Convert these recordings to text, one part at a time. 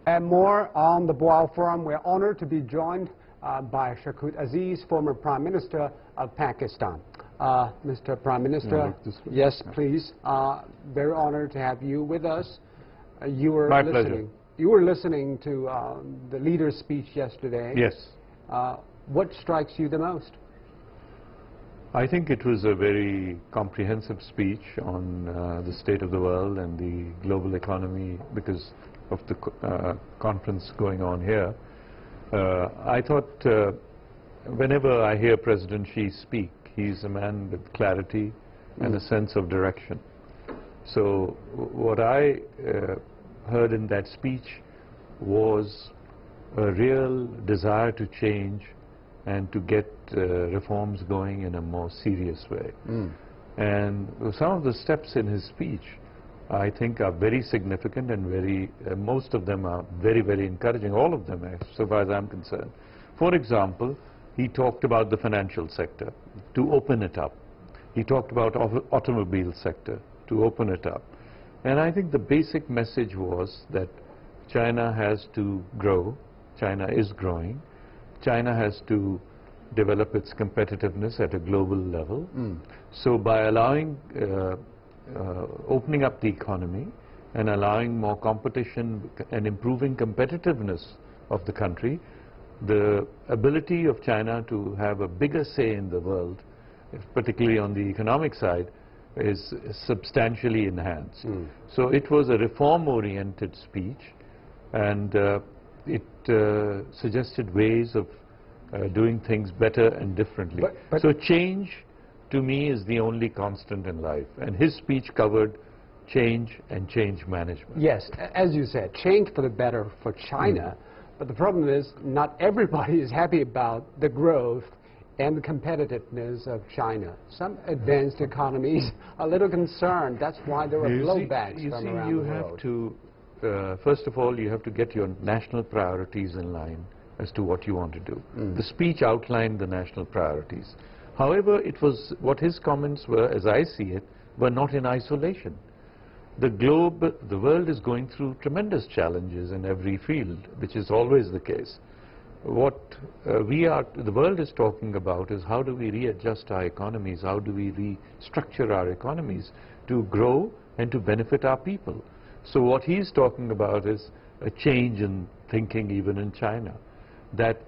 And more on the Boao Forum. We're honored to be joined by Shaukat Aziz, former Prime Minister of Pakistan. Mr. Prime Minister, yes, please. Very honored to have you with us. My pleasure. You were listening to the leader's speech yesterday. Yes. What strikes you the most? I think it was a very comprehensive speech on the state of the world and the global economy because of the conference going on here. I thought whenever I hear President Xi speak, he's a man with clarity and a sense of direction. So what I heard in that speech was a real desire to change and to get reforms going in a more serious way. And some of the steps in his speech I think are very significant and very, most of them are very, very encouraging, all of them so far as I'm concerned. For example, he talked about the financial sector, to open it up. He talked about automobile sector, to open it up. And I think the basic message was that China has to grow, China is growing, China has to develop its competitiveness at a global level. So by allowing opening up the economy and allowing more competition and improving competitiveness of the country, the ability of China to have a bigger say in the world, particularly on the economic side, is substantially enhanced. So it was a reform-oriented speech, and it suggested ways of doing things better and differently. So change, to me, is the only constant in life, and his speech covered change and change management. Yes, as you said, change for the better for China, but the problem is not everybody is happy about the growth and the competitiveness of China. Some advanced economies are a little concerned. That's why there are blowbacks from around the world. You have to, first of all, you have to get your national priorities in line as to what you want to do. The speech outlined the national priorities. However, it was what his comments were, as I see it, were not in isolation. The globe, the world is going through tremendous challenges in every field, which is always the case. What the world is talking about is how do we readjust our economies, how do we restructure our economies to grow and to benefit our people. So what he's talking about is a change in thinking even in China, that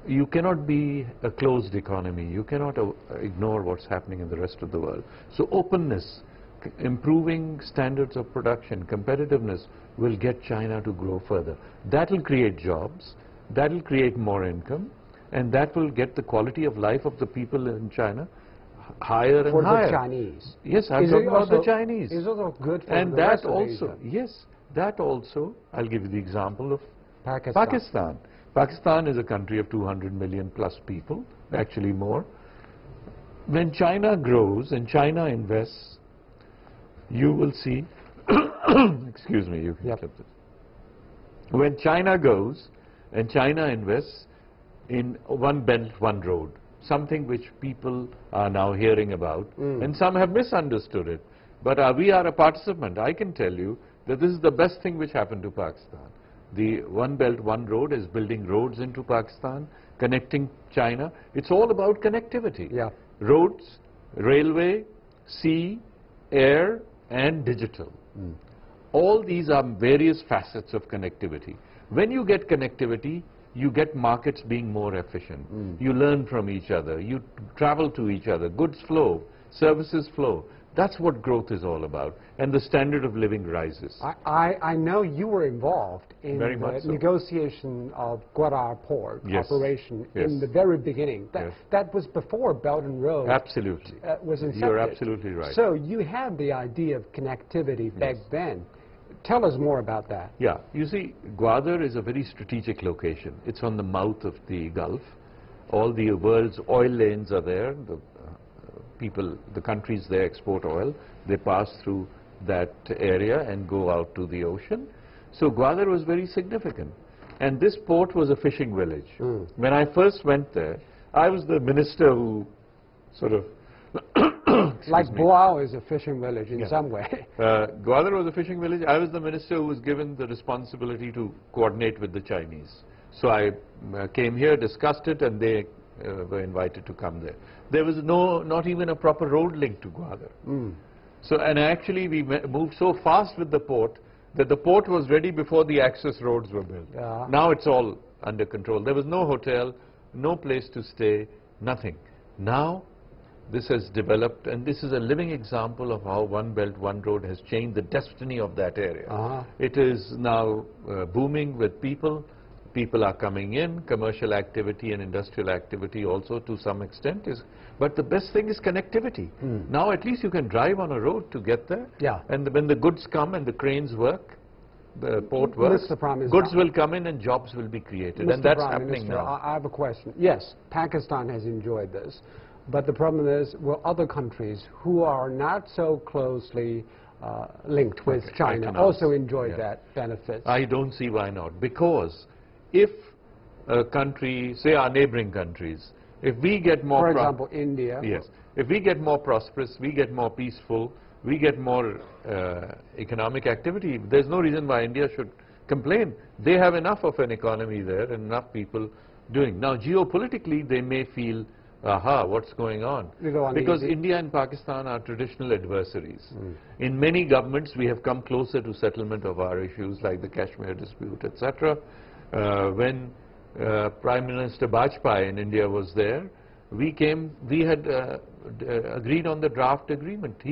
you cannot be a closed economy. You cannot ignore what's happening in the rest of the world. So openness, improving standards of production, competitiveness will get China to grow further. That will create jobs, that will create more income, and that will get the quality of life of the people in China higher and higher. For the Chinese? Yes, I'm talking about the Chinese. Is also good for and the that rest also, of Asia. yes, that also, I'll give you the example of Pakistan. Pakistan is a country of 200 million plus people, actually more. When China grows and China invests, you will see, excuse me, you can clip this. When China goes and China invests in one belt, one road, something which people are now hearing about, and some have misunderstood it. But we are a participant. I can tell you that this is the best thing which happened to Pakistan. The One Belt, One Road is building roads into Pakistan, connecting China. It's all about connectivity. Roads, railway, sea, air, and digital. All these are various facets of connectivity. When you get connectivity, you get markets being more efficient. You learn from each other. You travel to each other. Goods flow, services flow. That's what growth is all about, and the standard of living rises. I know you were involved in the negotiation of Gwadar Port operation in the very beginning. That was before Belt and Road was incepted. You're absolutely right. So you had the idea of connectivity back then. Tell us more about that. Yeah, you see, Gwadar is a very strategic location. It's on the mouth of the Gulf. All the world's oil lanes are there. The countries there export oil. They pass through that area and go out to the ocean. So Gwadar was very significant. And this port was a fishing village. When I first went there, I was the minister who sort of, Like Boao is a fishing village in some way. Gwadar was a fishing village. I was the minister who was given the responsibility to coordinate with the Chinese. So I came here, discussed it, and they were invited to come there. There was not even a proper road link to Gwadar. So, and actually we moved so fast with the port that the port was ready before the access roads were built. Now it's all under control. There was no hotel, no place to stay, nothing. Now this has developed, and this is a living example of how One Belt, One Road has changed the destiny of that area. It is now booming with people. People are coming in, commercial activity and industrial activity also to some extent is, but the best thing is connectivity. Now at least you can drive on a road to get there. And when the goods come and the cranes work, the port works, goods will come in and jobs will be created. And that's happening now. I have a question. Yes, Pakistan has enjoyed this, but the problem is, will other countries who are not so closely linked with China also enjoy that benefit? I don't see why not. Because if a country, say our neighboring countries, if we get more... For example, India. Yes. If we get more prosperous, we get more peaceful, we get more economic activity, there's no reason why India should complain. They have enough of an economy there and enough people doing. Now, geopolitically, they may feel, aha, what's going on? Because India and Pakistan are traditional adversaries. In many governments, we have come closer to settlement of our issues, like the Kashmir dispute, etc. When Prime Minister Bajpayee in India was there, we had agreed on the draft agreement.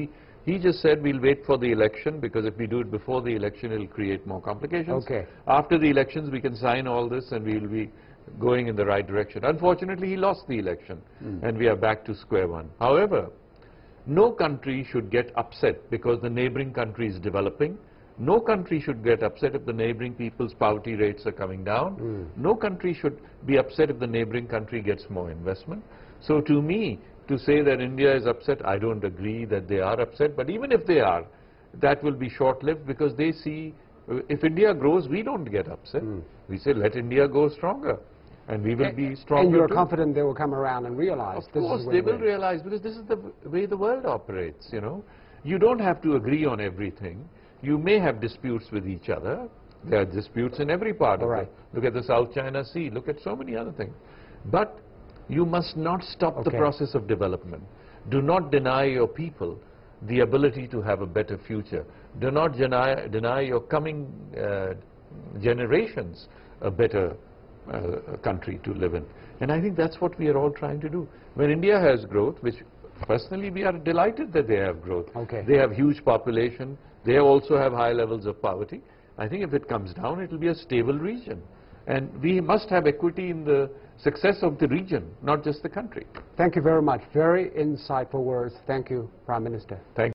He just said we'll wait for the election, because if we do it before the election, it'll create more complications. After the elections, we can sign all this and we'll be going in the right direction. Unfortunately, he lost the election and we are back to square one. However, no country should get upset because the neighboring country is developing. No country should get upset if the neighboring people's poverty rates are coming down. No country should be upset if the neighboring country gets more investment. So to me, to say that India is upset, I don't agree that they are upset. But even if they are, that will be short-lived, because they see, if India grows, we don't get upset. We say, let India go stronger, and we will be stronger. And you're confident they will come around and realize this is win-win. Of course, they will realize, because this is the way the world operates, you know. You don't have to agree on everything. You may have disputes with each other. There are disputes in every part of it. Look at the South China Sea. Look at so many other things. But you must not stop the process of development. Do not deny your people the ability to have a better future. Do not deny your coming generations a better country to live in. And I think that's what we are all trying to do. When India has growth, which personally we are delighted that they have growth. They have huge population. They also have high levels of poverty. I think if it comes down, it will be a stable region. And we must have equity in the success of the region, not just the country. Thank you very much. Very insightful words. Thank you, Prime Minister. Thank you.